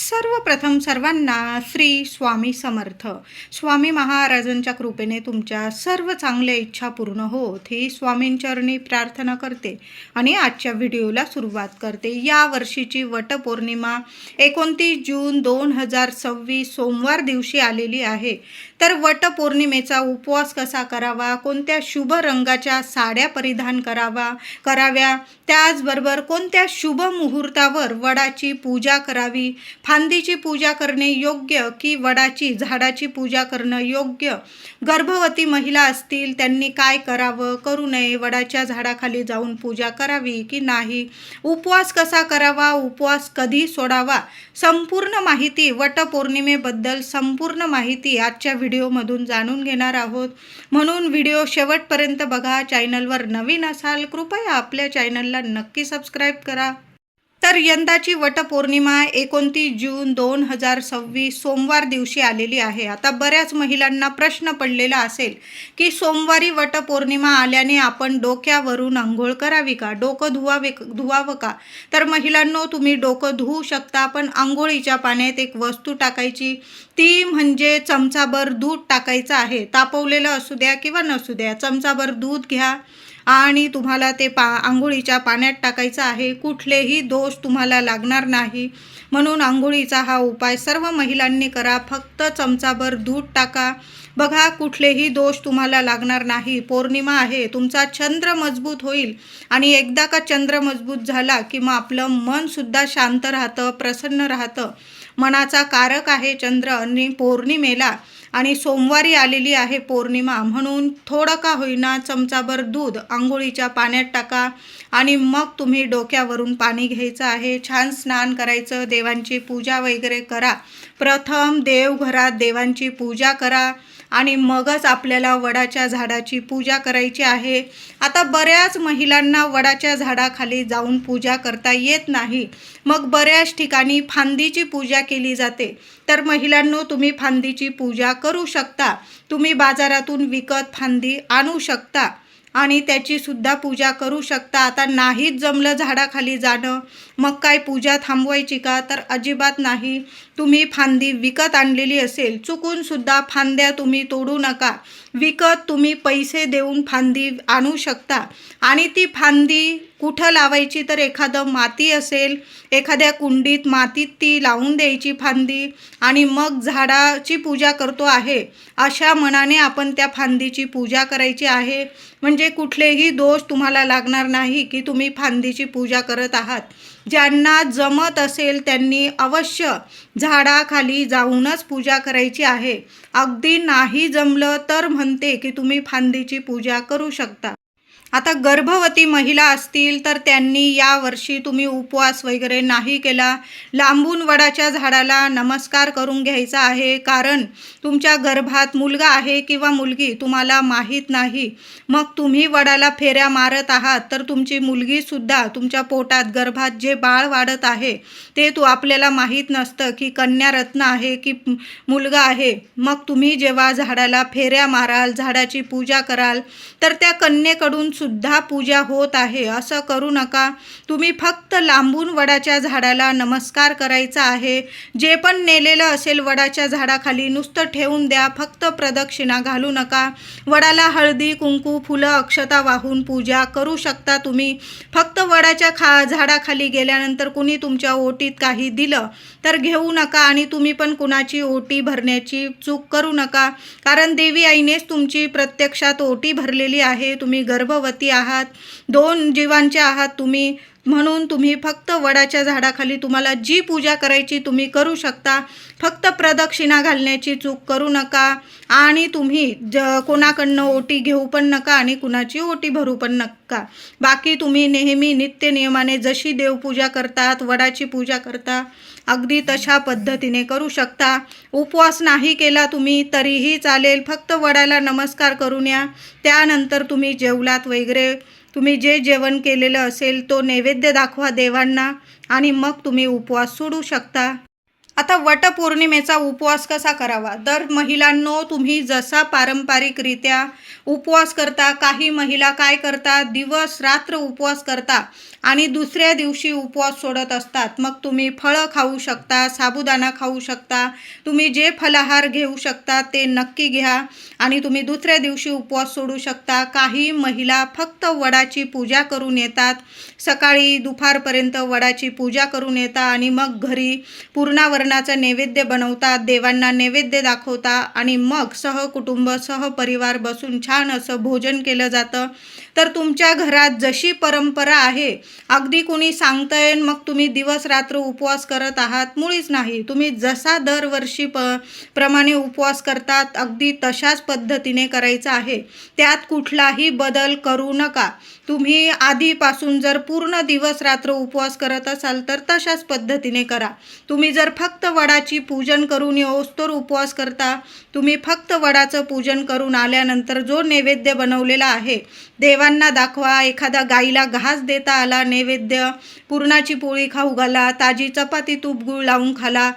सर्वप्रथम सर्वांना श्री स्वामी समर्थ. स्वामी महाराजांच्या कृपेने तुमच्या सर्व चांगल्या इच्छा पूर्ण होत ही स्वामींचरणी प्रार्थना करते आणि आजच्या व्हिडिओला सुरुवात करते. या वर्षीची वटपौर्णिमा 29 जून 2026 सोमवार दिवशी आलेली आहे. तर वटपौर्णिमेचा उपवास कसा करावा, कोणत्या शुभ रंगाच्या साड्या परिधान कराव्या, त्याचबरोबर कोणत्या शुभ मुहूर्तावर वडाची पूजा करावी, फांदीची पूजा करणे योग्य की वडाची झाडाची पूजा करणं योग्य, गर्भवती महिला असतील त्यांनी काय करावं करू नये, वडाच्या झाडाखाली जाऊन पूजा करावी की नाही, उपवास कसा करावा, उपवास कधी सोडावा, संपूर्ण माहिती वटपौर्णिमेबद्दल संपूर्ण माहिती आजच्या व्हिडिओमधून जाणून घेणार आहोत. म्हणून व्हिडिओ शेवटपर्यंत बघा. चॅनलवर नवीन असाल कृपया आपल्या चॅनलला नक्की सबस्क्राईब करा. तर यंदाची वटपौर्णिमा 29 जून 2026 सोमवार दिवशी आलेली आहे. आता बऱ्याच महिलांना प्रश्न पडलेला असेल की सोमवारी वटपौर्णिमा आल्याने आपण डोक्यावरून आंघोळ करावी का, डोकं धुवावं का. तर महिलांनो, तुम्ही डोकं धुवू शकता, पण आंघोळीच्या पाण्यात एक वस्तू टाकायची, ती म्हणजे चमचाभर दूध टाकायचं आहे. तापवलेलं असू द्या किंवा नसू द्या, चमचाभर दूध घ्या आणि तुम्हाला ते आंघोळीच्या पाण्यात टाकायचं आहे. कुठलेही दोष तुम्हाला लागणार नाही, म्हणून आंघोळीचा हा उपाय सर्व महिलांनी करा. फक्त चमचाभर दूध टाका. बघा, कुठलेही दोष तुम्हाला लागणार नाही. पौर्णिमा आहे, तुमचा चंद्र मजबूत होईल आणि एकदा का चंद्र मजबूत झाला की मग आपलं मनसुद्धा शांत राहतं, प्रसन्न राहतं. मनाचा कारक आहे चंद्र आणि पौर्णिमेला आणि सोमवारी आलेली आहे पौर्णिमा, म्हणून थोडं का होईना चमचाभर दूध आंघोळीच्या पाण्यात टाका आणि मग तुम्ही डोक्यावरून पाणी घ्यायचं आहे. छान स्नान करायचं, देवांची पूजा वगैरे करा. प्रथम देवघरात देवांची पूजा करा आणि मगच आपल्याला वडाच्या झाडाची पूजा करायची आहे. आता बऱ्याच महिलांना वडाच्या झाडाखाली जाऊन पूजा करता येत नाही. मग बऱ्याच ठिकाणी फांदीची पूजा केली जाते. तर महिलांनो, तुम्ही फांदीची पूजा करू शकता. तुम्ही बाजारातून विकत फांदी आणू शकता आणि त्याची सुद्धा पूजा करू शकता. आता नाहीच जमलं झाडाखाली जाणं, मग काय पूजा थांबवायची का, तर अजिबात नाही. तुम्ही फांदी विकत आणलेली असेल, चुकून सुद्धा फांद्या तुम्ही तोडू नका. विकत तुम्ही पैसे देऊन फांदी आणू शकता आणि ती फांदी कुठं लावायची, तर एखादं माती असेल, एखाद्या कुंडीत मातीत ती लावून द्यायची फांदी आणि मग झाडाची पूजा करतो आहे अशा मनाने आपण त्या फांदीची पूजा करायची आहे. म्हणजे कुठलेही दोष तुम्हाला लागणार नाही की तुम्ही फांदीची पूजा करत आहात. ज्यांना जमत असेल त्यांनी अवश्य झाडाखाली जाऊनच पूजा करायची आहे. अगदी नाही जमलं तर म्हणते की तुम्ही फांदीची पूजा करू शकता. आता गर्भवती महिला असतील तर त्यांनी यावर्षी तुम्ही उपवास वगैरे नाही केला, लांबून वडाच्या झाडाला नमस्कार करून घ्यायचा आहे. कारण तुमच्या गर्भात मुलगा आहे किंवा मुलगी तुम्हाला माहीत नाही. मग तुम्ही वडाला फेऱ्या मारत आहात तर तुमची मुलगीसुद्धा तुमच्या पोटात गर्भात जे बाळ वाढत आहे ते आपल्याला माहीत नसतं की कन्यारत्न आहे की मुलगा आहे. मग तुम्ही जेव्हा झाडाला फेऱ्या माराल, झाडाची पूजा कराल, तर त्या कन्येकडून सुद्धा पूजा होत आहे. असं करू नका. तुम्ही फक्त लांबून वडाच्या झाडाला नमस्कार करायचा आहे. जे पण नेलेलं असेल वडाच्या झाडाखाली नुसतं ठेवून द्या, फक्त प्रदक्षिणा घालू नका. वडाला हळदी कुंकू फुलं अक्षता वाहून पूजा करू शकता तुम्ही. फक्त वडाच्या झाडाखाली गेल्यानंतर कुणी तुमच्या ओटीत काही दिलं तर घेऊ नका आणि तुम्ही पण कुणाची ओटी भरण्याची चूक करू नका. कारण देवी आईनेच तुमची प्रत्यक्षात ओटी भरलेली आहे. तुम्ही गर्भवती आहात, 2 जीवांचे आहात तुम्ही, म्हणून तुम्ही फक्त वडाच्या झाडाखाली तुम्हाला जी पूजा करायची तुम्ही करू शकता. फक्त प्रदक्षिणा घालण्याची चूक करू नका आणि तुम्ही कोणाकडनं ओटी घेऊ पण नका आणि कुणाची ओटी भरू पण नका. बाकी तुम्ही नेहमी नित्य नियमाने जशी देवपूजा करतात, वडाची पूजा करता, अगदी तशा पद्धतीने करू शकता. उपवास नाही केला तुम्ही तरीही चालेल. फक्त वडाला नमस्कार करून या. त्यानंतर तुम्ही जेवलात वगैरे, तुम्ही जे जेवण केलेलं असेल तो नैवेद्य दाखवा देवांना आणि मग तुम्ही उपवास सोडू शकता. आता वटपौर्णिमेचा उपवास कसा करावा? तर महिलांनो, तुम्ही जसा पारंपरिकरित्या उपवास करता, काही महिला काय करतात, दिवस रात्र उपवास करता आणि दुसऱ्या दिवशी उपवास सोडत असतात. मग तुम्ही फळं खाऊ शकता, साबुदाणा खाऊ शकता, तुम्ही जे फलाहार घेऊ शकता ते नक्की घ्या आणि तुम्ही दुसऱ्या दिवशी उपवास सोडू शकता. काही महिला फक्त वडाची पूजा करून येतात, सकाळी दुपारपर्यंत वडाची पूजा करून येतात आणि मग घरी पूर्णावरणाचं नैवेद्य बनवतात, देवांना नैवेद्य दाखवता आणि मग सहकुटुंब सहपरिवार बसून छान असं भोजन केलं जातं. तर तुमच्या घरात जशी परंपरा आहे, अगदी कुणी सांगतंय मग तुम्ही दिवस रात्र उपवास करत आहात, मुळीच नाही. तुम्ही जसा दरवर्षी प्रमाणे उपवास करतात अगदी तशाच पद्धतीने करायचं आहे. त्यात कुठलाही बदल करू नका. तुम्ही आधीपासून जर पूर्ण दिवस रात्र उपवास करत असाल तर तशाच पद्धतीने करा. तुम्ही जर फक्त वडाची पूजन करून येऊस्तोवर उपवास करता, तुम्ही फक्त वडाचं पूजन करून आल्यानंतर जो नैवेद्य बनवलेला आहे देवांना दाखवा. एखादा गाईला घास देता आला नैवेद्य, पुरणाची पोळी खाऊ घाला, ताजी चपाती तूप गूळ लावून खाला.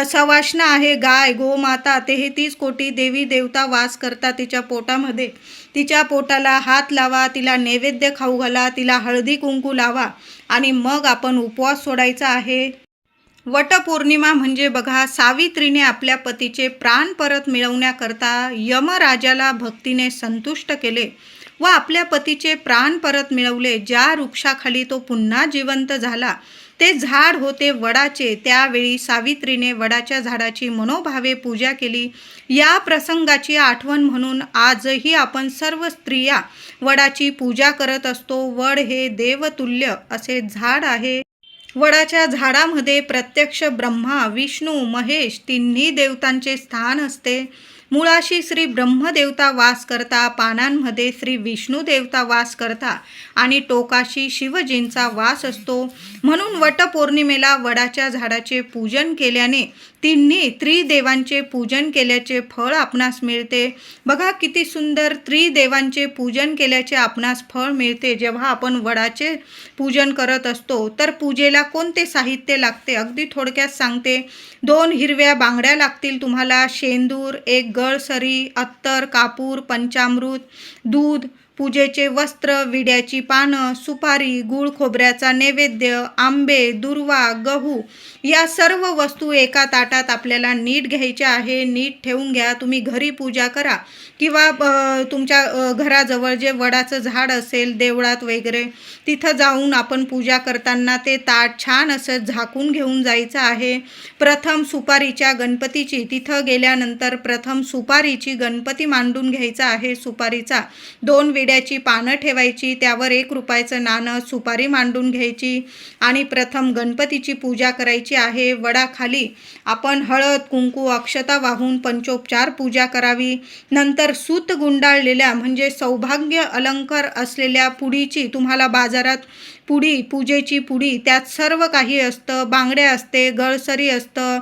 सवाष्ण आहे गाय गोमाता, 33 कोटी देवी देवता वास करतात तिच्या पोटामध्ये. तिच्या पोटाला हात लावा, तिला नैवेद्य खाऊ घाला, तिला हळदी कुंकू लावा आणि मग आपण उपवास सोडायचा आहे. वटपौर्णिमा म्हणजे बघा, सावित्रीने आपल्या पतीचे प्राण परत मिळवण्याकरता यमराजाला भक्तीने संतुष्ट केले व आपल्या पतीचे प्राण परत मिळवले. ज्या वृक्षाखाली तो पुन्हा जिवंत झाला ते झाड होते वडाचे. त्यावेळी सावित्रीने वडाच्या झाडाची मनोभावे पूजा केली. या प्रसंगाची आठवण म्हणून आजही आपण सर्व स्त्रिया वडाची पूजा करत असतो. वड हे देवतुल्य असे झाड आहे. वडाच्या झाडामध्ये प्रत्यक्ष ब्रह्मा विष्णू महेश तिन्ही देवतांचे स्थान असते. मुळाशी श्री ब्रह्मदेवता वास करता, पानांमध्ये श्री विष्णू देवता वास करता आणि टोकाशी शिवजींचा वास असतो. म्हणून वटपौर्णिमेला वडाच्या झाडाचे पूजन केल्याने तिन्ही त्रिदेवांचे पूजन केल्याचे फळ आपणास मिळते. बघा किती सुंदर, त्रिदेवांचे पूजन केल्याचे आपणास फळ मिळते जेव्हा आपण वडाचे पूजन करत असतो. तर पूजेला कोणते साहित्य लागते अगदी थोडक्यात सांगते. 2 हिरव्या बांगड्या लागतील तुम्हाला, शेंदूर, 1 गळसरी, अत्तर, कापूर, पंचामृत, दूध, पूजेचे वस्त्र, विड्याची पानं, सुपारी, गूळ खोबऱ्याचा नैवेद्य, आंबे, दुर्वा, गहू या सर्व वस्तू एका ताटात आपल्याला नीट घ्यायच्या आहे. नीट ठेवून घ्या. तुम्ही घरी पूजा करा किंवा तुमच्या घराजवळ जे वडाचं झाड असेल देवळात वगैरे तिथं जाऊन आपण पूजा करताना ते ताट छान असं झाकून घेऊन जायचं आहे. प्रथम सुपारीच्या गणपतीची, तिथं गेल्यानंतर प्रथम सुपारीची गणपती मांडून घ्यायचा आहे. सुपारीचा 2 विड्याची पानं ठेवायची, त्यावर 1 रुपयाचं नाणं, सुपारी मांडून घ्यायची आणि प्रथम गणपतीची पूजा करायची आहे. वडाखाली आपण हळद कुंकू अक्षता वाहून पंचोपचार पूजा करावी. नंतर सूत गुंडाळलेल्या म्हणजे सौभाग्य अलंकार असलेल्या पुडीची, तुम्हाला बाजारात पुडी, पूजेची पुडी, त्यात सर्व काही असतं. बांगड्या असते, गळसरी असतं,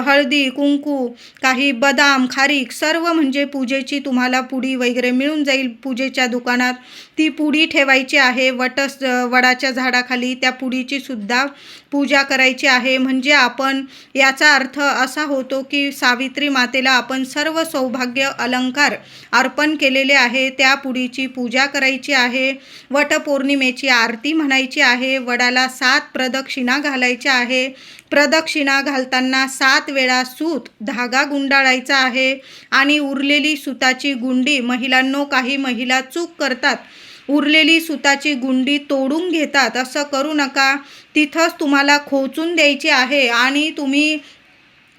हळदी कुंकू, काही बदाम खारीक, सर्व म्हणजे पूजेची तुम्हाला पुडी वगैरे मिळून जाईल पूजेच्या दुकानात. ती पुडी ठेवायची आहे वडाच्या झाडाखाली. त्या पुडीची सुद्धा पूजा करायची आहे. म्हणजे आपण याचा अर्थ असा होतो की सावित्री मातेला आपण सर्व सौभाग्य अलंकार अर्पण केलेले आहे. त्या पुडीची पूजा करायची आहे. वटपौर्णिमेची आरती म्हणायची आहे. वडाला 7 प्रदक्षिणा घालायच्या आहे. प्रदक्षिणा घालताना 7 वेळा सूत धागा गुंडाळायचा आहे आणि उरलेली सुताची गुंडी, महिलांनो काही महिला चूक करतात, उरलेली सुताची गुंडी तोडून घेतात. असं करू नका. तिथंच तुम्हाला खोचून द्यायची आहे आणि तुम्ही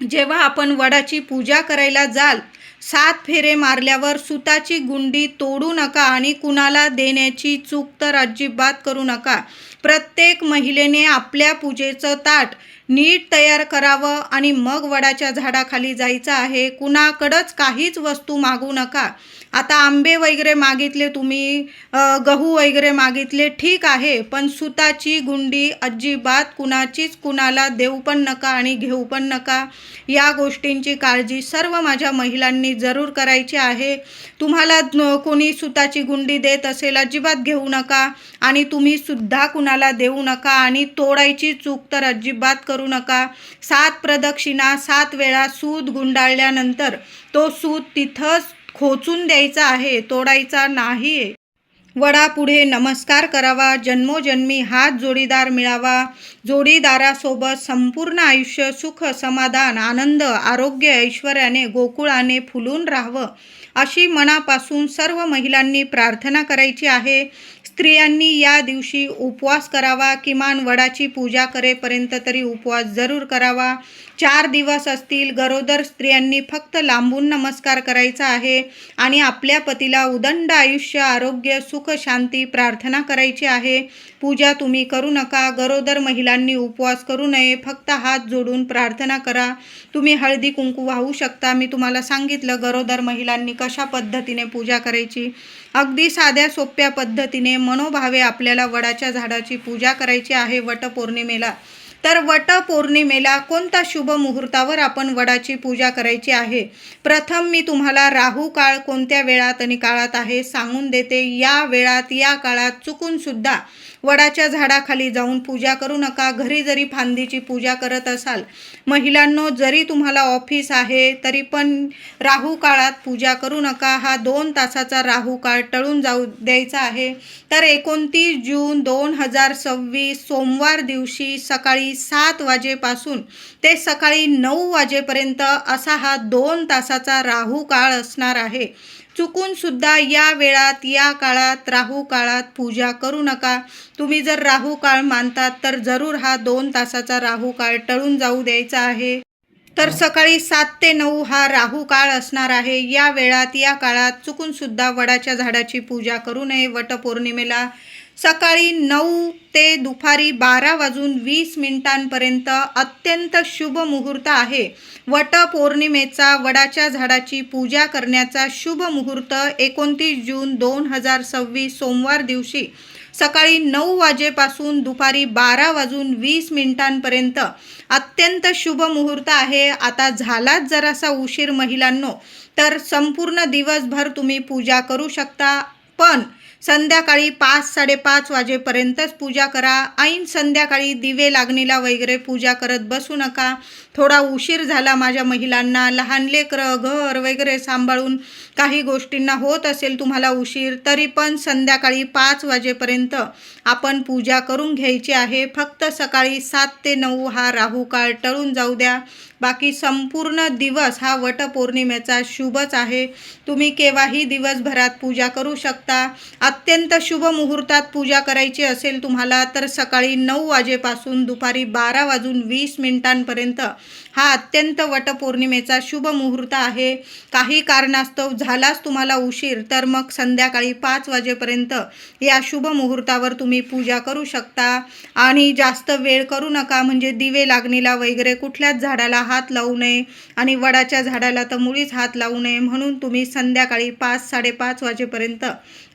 जेव्हा आपण वडाची पूजा करायला जाल 7 फेरे मारल्यावर सुताची गुंडी तोडू नका आणि कुणाला देण्याची चूक तर अजिबात करू नका. प्रत्येक महिलेने आपल्या पूजेचं ताट नीट तयार करावं आणि मग वडाच्या झाडाखाली जायचं आहे. कुणाकडंच काहीच वस्तू मागू नका. आता आंबे वगैरे मागितले तुम्ही, गहू वगैरे मागितले, ठीक आहे, पण सुताची गुंडी अजिबात कुणाला देऊ पण नका आणि घेऊ पण नका. या गोष्टींची काळजी सर्व माझ्या महिलांनी जरूर करायची आहे. तुम्हाला कोणी सुताची गुंडी देत असेल अजिबात घेऊ नका आणि तुम्ही सुद्धा कुणाला देऊ नका आणि तोडायची चूक तर अजिबात करू करू नका. 7 प्रदक्षिणा 7 वेळा सूत गुंडाळल्यानंतर तो सूत तिथंच खोचून द्यायचा आहे, तोडायचा नाही. वडापुढे नमस्कार करावा. जन्मोजन्मी हाच जोडीदार मिळावा. जोडीदारासोबत संपूर्ण आयुष्य सुख, समाधान, आनंद, आरोग्य, ऐश्वर्याने, गोकुळाने फुलून राहावं अशी मनापासून सर्व महिलांनी प्रार्थना करायची आहे. स्त्रियांनी या दिवशी उपवास करावा. किमान वडाची पूजा करेपर्यंत तरी उपवास जरूर करावा. 4 दिवस असतील. गरोदर स्त्रियांनी फक्त लांबून नमस्कार करायचा आहे आणि आपल्या पतीला उदंड आयुष्य, आरोग्य, सुख, शांती प्रार्थना करायची आहे. पूजा तुम्ही करू नका. गरोदर महिलांनी उपवास करू नये. फक्त हात जोडून प्रार्थना करा. तुम्ही हळदी कुंकू वाहू शकता. मी तुम्हाला सांगितलं गरोदर महिलांनी कशा पद्धतीने पूजा करायची. अगदी साध्या सोप्या पद्धतीने मनोभावे आपल्याला वडाच्या झाडाची पूजा करायची आहे वटपौर्णिमेला. तर वटपौर्णिमेला कोणत्या शुभ मुहूर्तावर आपण वडाची पूजा करायची आहे? प्रथम मी तुम्हाला राहू काळ कोणत्या वेळात आणि काळात आहे सांगून देते. या वेळात, या काळात चुकून सुद्धा वडाच्या झाडाखाली जाऊन पूजा करू नका. घरी जरी फांदीची पूजा करत असाल, महिलांनो, जरी तुम्हाला ऑफिस आहे तरी पण राहू काळात पूजा करू नका. हा 2 तासाचा राहू काळ टळून जाऊ द्यायचा आहे. तर 29 जून 2026 सोमवार दिवशी सकाळी 7 वाजेपासून ते सकाळी 9 वाजेपर्यंत असा हा 2 तासाचा राहू काळ असणार आहे. चुकून सुद्धा या वेळात, या काळात, राहू काळात पूजा करू नका. तुम्ही जर राहू काळ मानतात तर जरूर हा 2 तासाचा राहू काळ टळून जाऊ द्यायचा आहे. तर सकाळी 7 ते 9 हा राहू काळ असणार आहे. या वेळात, या काळात चुकून सुद्धा वडाच्या झाडाची पूजा करू नये. वटपौर्णिमेला सकाळी 9 ते दुपारी 12:20 अत्यंत शुभ मुहूर्त आहे. वटपौर्णिमेचा वडाच्या झाडाची पूजा करण्याचा शुभ मुहूर्त 29 जून 2026 सोमवार दिवशी सकाळी 9 वाजेपासून दुपारी 12:20 अत्यंत शुभ मुहूर्त आहे. आता झालाच जरासा उशीर महिलांनो, तर संपूर्ण दिवसभर तुम्ही पूजा करू शकता, पण संध्याकाळी 5-5:30 वाजेपर्यंतच पूजा करा. ऐन संध्याकाळी दिवे लागणीला वगैरे पूजा करत बसू नका. थोडा उशीर झाला माझ्या महिलांना, लहान लेकरं, घर वगैरे सांभाळून काही गोष्टींना होत असेल तुम्हाला उशीर, तरी पण संध्याकाळी 5 वाजेपर्यंत आपण पूजा करून घ्यायची आहे. फक्त सकाळी 7 ते 9 हा राहू काळ टळून जाऊ द्या. बाकी संपूर्ण दिवस हा वटपौर्णिमेचा शुभच आहे. तुम्ही केव्हाही दिवसभरात पूजा करू शकता. अत्यंत शुभ मुहूर्तात पूजा करायची असेल तुम्हाला तर सकाळी 9 वाजेपासून दुपारी 12:20 हा अत्यंत वटपौर्णिमेचा शुभ मुहूर्त आहे. काही कारणास्तव झालाच तुम्हाला उशीर तर मग संध्याकाळी 5 वाजेपर्यंत या शुभ मुहूर्तावर तुम्ही पूजा करू शकता. आणि जास्त वेळ करू नका, म्हणजे दिवे लागणीला वगैरे कुठल्याच झाडाला हात लावू नये आणि वडाच्या झाडाला तर मुळीच हात लावू नये. म्हणून तुम्ही संध्याकाळी 5-5:30 वाजेपर्यंत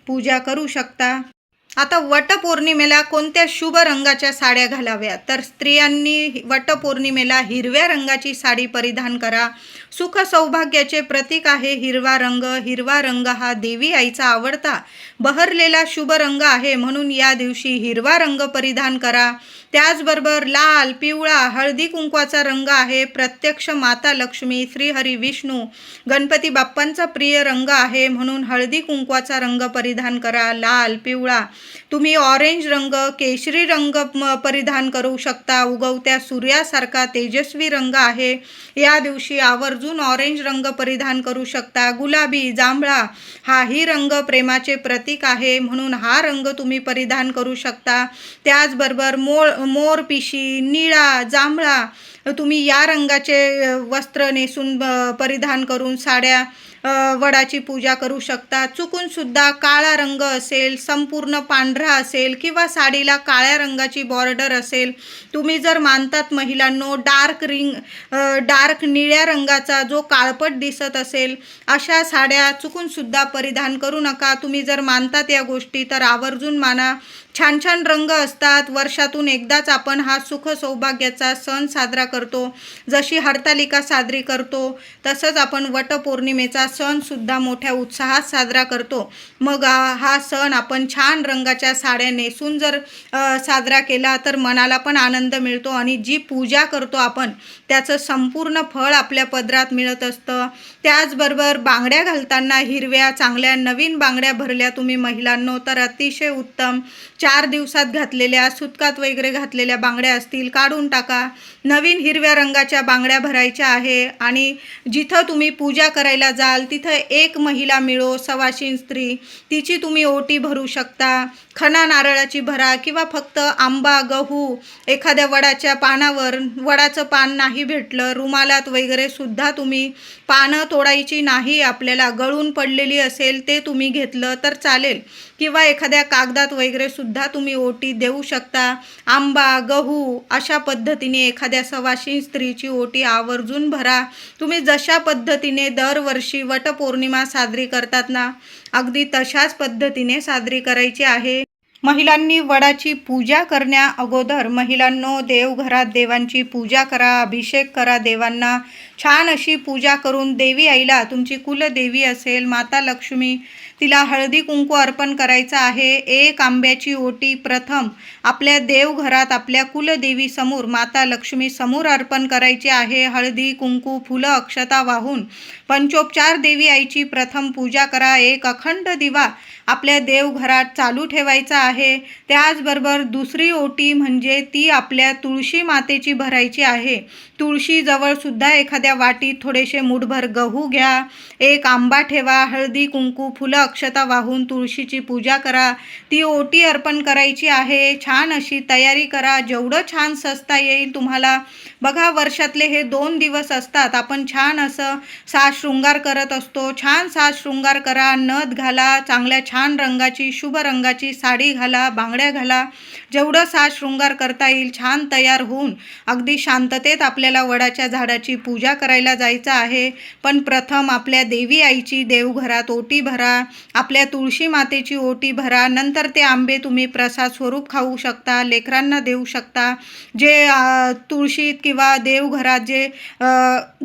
पूजा करू शकता. आता वटपौर्णिमेला कोणत्या शुभ रंगाच्या साड्या घालाव्या? तर स्त्रियांनी वटपौर्णिमेला हिरव्या रंगाची साडी परिधान करा. सुख सौभाग्याचे प्रतीक आहे हिरवा रंग. हिरवा रंग हा देवी आईचा आवडता बहरलेला शुभ रंग आहे, म्हणून या दिवशी हिरवा रंग परिधान करा. त्याचबरोबर लाल, पिवळा, हळदी कुंकवाचा रंग आहे. प्रत्यक्ष माता लक्ष्मी, श्रीहरी विष्णू, गणपती बाप्पांचा प्रिय रंग आहे, म्हणून हळदी कुंकवाचा रंग परिधान करा. लाल, पिवळा, तुम्ही ऑरेंज रंग, केशरी रंग परिधान करू शकता. उगवत्या सूर्यासारखा तेजस्वी रंग आहे. या दिवशी आवर्जून ऑरेंज रंग परिधान करू शकता. गुलाबी, जांभळा हाही रंग प्रेमाचे प्रतीक आहे, म्हणून हा रंग तुम्ही परिधान करू शकता. त्याचबरोबर मोरपिशी, निळा, जांभळा तुम्ही या रंगाचे वस्त्र नेसून परिधान करून साड्या वडाची पूजा करू शकता. चुकून सुद्धा काळा रंग असेल, संपूर्ण पांढरा असेल किंवा साडीला काळ्या रंगाची बॉर्डर असेल, तुम्ही जर मानतात महिलांनो डार्क निळ्या रंगाचा जो काळपट दिसत असेल अशा साड्या चुकून सुद्धा परिधान करू नका. तुम्ही जर मानतात या गोष्टी तर आवर्जून माना. छान छान रंग असतात. वर्षातून एकदाच आपण हा सुख सौभाग्याचा सण साजरा करतो. जशी हरतालिका साजरी करतो तसंच आपण वटपौर्णिमेचा सण सुद्धा मोठ्या उत्साहात साजरा करतो. मग हा सण आपण छान रंगाच्या साड्या नेसून जर साजरा केला तर मनाला पण आनंद मिळतो आणि जी पूजा करतो आपण त्याचं संपूर्ण फळ आपल्या पदरात मिळत असतं. त्याचबरोबर बांगड्या घालताना हिरव्या चांगल्या नवीन बांगड्या भरल्या तुम्ही महिलांनो तर अतिशय उत्तम. 4 दिवसात घातलेल्या सुतकात वगैरे घातलेल्या बांगड्या असतील काढून टाका. नवीन हिरव्या रंगाच्या बांगड्या भरायच्या आहे आणि जिथं तुम्ही पूजा करायला जाल तिथं एक महिला मिळो, सवाशीण स्त्री, तिची तुम्ही ओटी भरू शकता. खणा नारळाची भरा किंवा फक्त आंबा, गहू, एखाद्या वडाच्या पानावर, वडाचं पान नाही भेटलं रुमालात वगैरे सुद्धा तुम्ही पानं तोडायची नाही, आपल्याला गळून पडलेली असेल ते तुम्ही घेतलं तर चालेल किंवा एखाद्या कागदात वगैरे सुद्धा तुम्ही ओटी देऊ शकता. आंबा, गहू अशा पद्धतीने एखाद्या सवाशीण स्त्रीची ओटी आवर्जून भरा. तुम्ही जशा पद्धतीने दरवर्षी वटपौर्णिमा साजरी करतात ना, अगदी तशाच पद्धतीने साजरी करायची आहे. महिलांनी वडाची पूजा करण्या अगोदर महिलांनो देवघरात देवांची पूजा करा, अभिषेक करा देवांना. छान अशी पूजा करून देवी आईला, तुमची कुलदेवी असेल माता लक्ष्मी, तिला हळदी कुंकू अर्पण करायचं आहे. एक आंब्याची ओटी प्रथम आपल्या देवघरात आपल्या कुलदेवी समोर माता लक्ष्मी समोर अर्पण करायची आहे. हळदी कुंकू फुलं अक्षता वाहून पंचोपचार देवी आईची प्रथम पूजा करा. एक अखंड दिवा आपल्या देवघरात चालू ठेवायचा आहे. त्याचबरोबर दुसरी ओटी म्हणजे ती आपल्या तुळशी मातेची भरायची आहे. तुळशीजवळ सुद्धा एखाद्या वाटीत थोडेसे मुठभर गहू घ्या, एक आंबा ठेवा, हळदी कुंकू फुलं अक्षता वाहून तुळशीची पूजा करा. ती ओटी अर्पण करायची आहे. छान अशी तयारी करा, जेवढं छान सजता येईल तुम्हाला. बघा वर्षातले हे 2 दिवस असतात, आपण छान असं साज शृंगार करत असतो. छान साज शृंगार करा, नथ घाला, चांगल्या छान रंगाची शुभ रंगाची साडी घाला, बांगड्या घाला. जेवढं साज शृंगार करता येईल छान तयार होऊन अगदी शांततेत आपल्याला वडाच्या झाडाची पूजा करायला जायचं आहे. पण प्रथम आपल्या देवी आईची देवघरात ओटी भरा, आपल्या तुळशी मातेची ओटी भरा. नंतर ते आंबे तुम्ही प्रसाद स्वरूप खाऊ शकता, लेकरांना देऊ शकता. जे तुळशीत किंवा देवघरात जे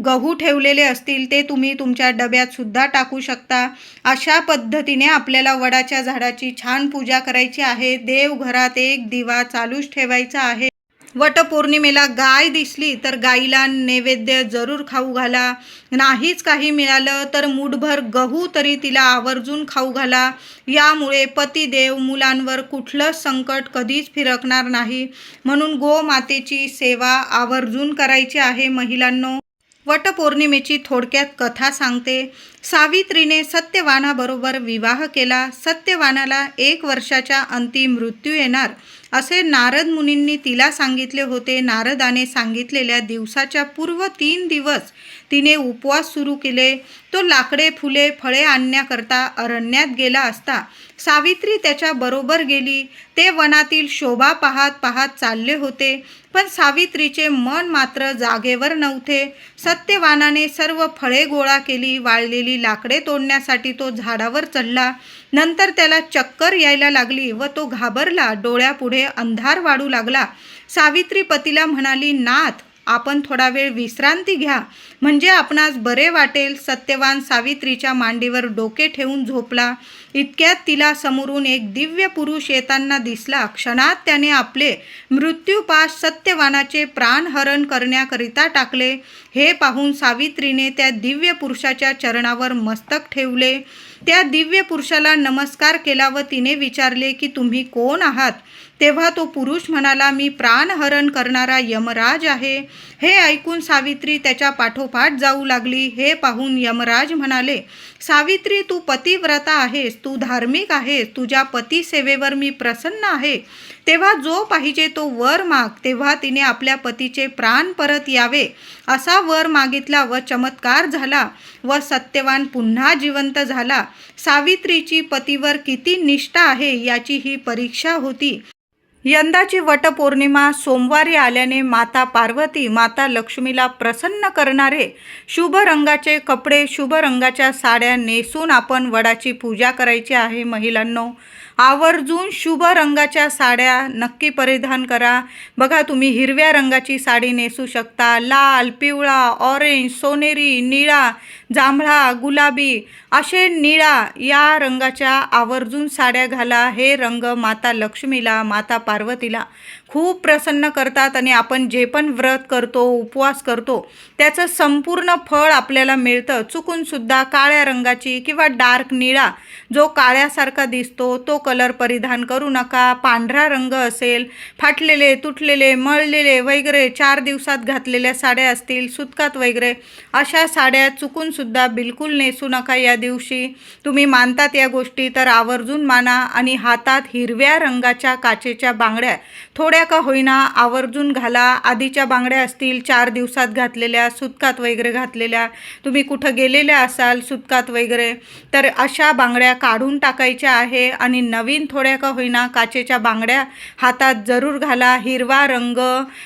गहू ठेवलेले असतील ते तुम्ही तुमच्या डब्यात सुद्धा टाकू शकता. अशा पद्धतीने आपल्याला वडाच्या झाडाची छान पूजा करायची आहे. देवघरात एक दिवा चालूच ठेवायचा आहे. वटपौर्णिमेला गाय दिसली तर गाईला नैवेद्य जरूर खाऊ घाला. नाहीच काही मिळालं तर मूठभर गहू तरी तिला आवर्जून खाऊ घाला. यामुळे पतिदेव मुलांवर कुठलंच संकट कधीच फिरकणार नाही. म्हणून गोमातेची सेवा आवर्जून करायची आहे महिलांनो. वटपौर्णिमेची थोडक्यात कथा सांगते. सावित्रीने सत्यवानाबरोबर विवाह केला. सत्यवानाला 1 वर्षाच्या अंती मृत्यू येणार असे नारद मुनींनी तिला सांगितले होते. नारदाने सांगितलेल्या दिवसाच्या पूर्व 3 दिवस तिने उपवास सुरू केले. तो लाकडे फुले फळे आणण्याकरता अरण्यात गेला असता सावित्री त्याच्या बरोबर गेली. ते वनातील शोभा पाहत पाहत चालले होते, पण सावित्रीचे मन मात्र जागेवर नव्हते. सत्यवानाने सर्व फळे गोळा केली. वाळलेली लाकडे तोडण्यासाठी तो झाडावर चढला. नंतर त्याला चक्कर यायला लागली व तो घाबरला. डोळ्यापुढे अंधार वाढू लागला. सावित्री पतीला म्हणाली, नाथ, आपण थोडा वेळ विश्रांती घ्या, म्हणजे आपणास बरे वाटेल. सत्यवान सावित्रीच्या मांडीवर डोके ठेवून झोपला. इतक्यात तिला समोरून एक दिव्य पुरुष येताना दिसला. क्षणात त्याने आपले मृत्यूपाश सत्यवानाचे प्राणहरण करण्याकरिता टाकले. हे पाहून सावित्रीने त्या दिव्य पुरुषाच्या चरणावर मस्तक ठेवले. त्या दिव्य पुरुषाला नमस्कार केला व तिने विचारले की तुम्ही कोण आहात? तेव्हा तो पुरुष म्हणाला, मी प्राणहरण करणारा यमराज आहे. हे ऐकून सावित्री त्याच्या पाठोपाठ जाऊ लागली. हे पाहून यमराज म्हणाले, सावित्री, तू पतिव्रता आहेस, तू धार्मिक आहेस, तुझ्या पतिसेवेवर मी प्रसन्न आहे. तेव्हा जो पाहिजे तो वर माग. तेव्हा तिने आपल्या पतीचे प्राण परत यावे असा वर मागितला व चमत्कार झाला व सत्यवान पुन्हा जिवंत झाला. सावित्रीची पतीवर किती निष्ठा आहे याची ही परीक्षा होती. यंदाची वटपौर्णिमा सोमवारी आल्याने माता पार्वती, माता लक्ष्मीला प्रसन्न करणारे शुभ रंगाचे कपडे, शुभ रंगाच्या साड्या नेसून आपण वडाची पूजा करायची आहे महिलांनो. आवर्जून शुभ रंगाच्या साड्या नक्की परिधान करा. बघा, तुम्ही हिरव्या रंगाची साडी नेसू शकता, लाल, पिवळा, ऑरेंज, सोनेरी, निळा, जांभळा, गुलाबी असे निळा या रंगाच्या आवर्जून साड्या घाला. हे रंग माता लक्ष्मीला, माता पार्वतीला खूप प्रसन्न करतात आणि आपण जे पण व्रत करतो, उपवास करतो त्याचं संपूर्ण फळ आपल्याला मिळतं. चुकूनसुद्धा काळ्या रंगाची किंवा डार्क निळा जो काळ्यासारखा दिसतो तो कलर परिधान करू नका. पांढरा रंग असेल, फाटलेले, तुटलेले, मळलेले वगैरे 4 दिवसात घातलेल्या साड्या असतील, सुतकात वगैरे अशा साड्या चुकूनसुद्धा बिलकुल नेसू नका. या दिवशी तुम्ही मानतात या गोष्टी तर आवर्जून माना. आणि हातात हिरव्या रंगाच्या काचेच्या बांगड्या थोड्या का होईना आवर्जून घाला. आधीच्या बांगड्या असतील 4 दिवसात घातलेल्या, सुतकात वगैरे घातलेल्या, तुम्ही कुठं गेलेल्या असाल सुतकात वगैरे, तर अशा बांगड्या काढून टाकायच्या आहे आणि नवीन थोड्या का होईना काचेच्या बांगड्या हातात जरूर घाला. हिरवा रंग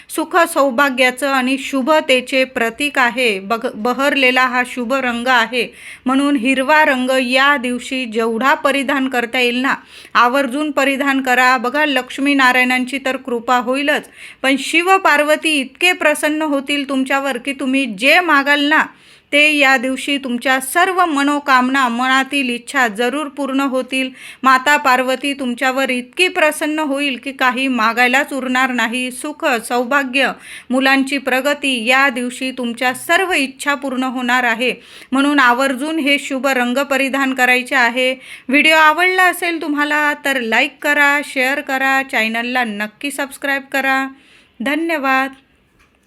सुख सौभाग्याचं आणि शुभतेचे प्रतीक आहे. बहरलेला हा शुभ रंग आहे, म्हणून हिरवा रंग या दिवशी जेवढा परिधान करता येईल ना आवर्जून परिधान करा. बघा, लक्ष्मीनारायणांची तर कृपा होईलच, पण शिव पार्वती इतके प्रसन्न होतील तुमच्यावर की तुम्ही जे मागाल ना ते या दिवशी तुमच्या सर्व मनोकामना, मनातील इच्छा जरूर पूर्ण होतील. माता पार्वती तुमच्यावर इतकी प्रसन्न होईल की काही मागायलाच उरणार नाही. सुख, सौभाग्य, मुलांची प्रगती या दिवशी तुमच्या सर्व इच्छा पूर्ण होणार आहे. म्हणून आवर्जून हे शुभ रंग परिधान करायचे आहे. व्हिडिओ आवडला असेल तुम्हाला तर लाईक करा, शेअर करा, चॅनलला नक्की सबस्क्राईब करा. धन्यवाद.